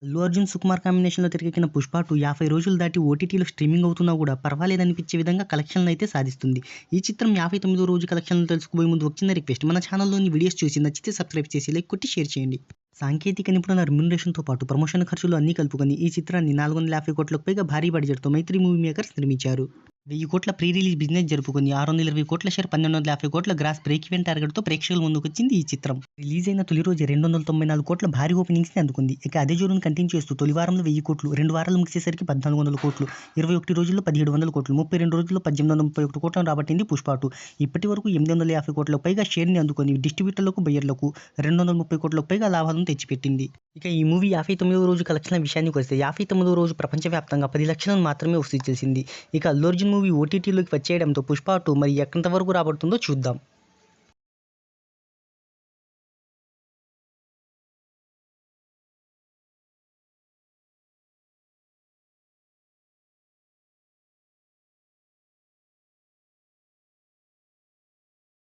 అల్లు అర్జున్, సుకుమార్ కాంబినేషన్‌లో తెరకెక్కిన 'పుష్ప 2' 50 రోజులు దాటి ఓటీటీలో స్ట్రీమింగ్ అవుతున్నా కూడా పర్వాలేదనిపించే విధంగా కలెక్షన్‌లనైతే సాధిస్తుంది. ఈ చిత్రం 59వ రోజు కలెక్షన్‌లు తెలుసుకోబోయే ముందు ఒక చిన్న రిక్వెస్ట్. మన ఛానల్‌లోని వీడియోస్ చూసి నచ్చితే సబ్స్క్రైబ్ చేసి, లైక్ కొట్టి షేర్ చేయండి. సాంకేతిక నిపుణుల రెమ్యునరేషన్‌తో పాటు ప్రమోషన్ ఖర్చులు అన్నీ కలుపుకొని ఈ చిత్రాన్ని 450 కోట్లకు పైగా భారీ బడ్జెట్‌తో మైత్రి మూవీ మేకర్స్ నిర్మించారు. 1000 కోట్ల ప్రీ రిలీజ్ బిజినెస్ జరుపుకొని 620 కోట్ల షేర్ 1250 కోట్ల గ్రాస్ బ్రేక్ ఈవెన్ టార్గెట్‌తో ప్రేక్షకుల ముందుకొచ్చింది ఈ చిత్రం. రిలీజ్ అయిన తొలి రోజే 294 కోట్ల భారీ ఓపెనింగ్స్‌ని అందుకుంది. ఇక అదే జోరును కంటిన్యూ చేస్తూ తొలి వారంలో 1000 కోట్లు, 2 వారాలు ముగిసేసరికి 1400 కోట్లు, 21 రోజుల్లో 1700 కోట్లు, 32 రోజుల్లో 1831 కోట్లను రాబట్టింది 'పుష్ప 2'. ఇప్పటి వరకు 850 కోట్లకు పైగా షేర్‌ని అందుకొని డిస్ట్రిబ్యూటర్లకు, బయ్యర్లకు 230 కోట్లకు పైగా లాభాలను తెచ్చిపెట్టింది. ఇక ఈ మూవీ 59వ రోజు కలెక్షన్ల విషయానికొస్తే 59వ రోజు ప్రపంచవ్యాప్తంగా 10 లక్షలను మాత్రమే వసూలు చేసింది. ఇక అల్లు అర్జున్ మూవీ ఓటీటీలోకి వచ్చేయడంతో 'పుష్ప 2' మరి ఎంతవరకు రాబడుతుందో చూద్దాం.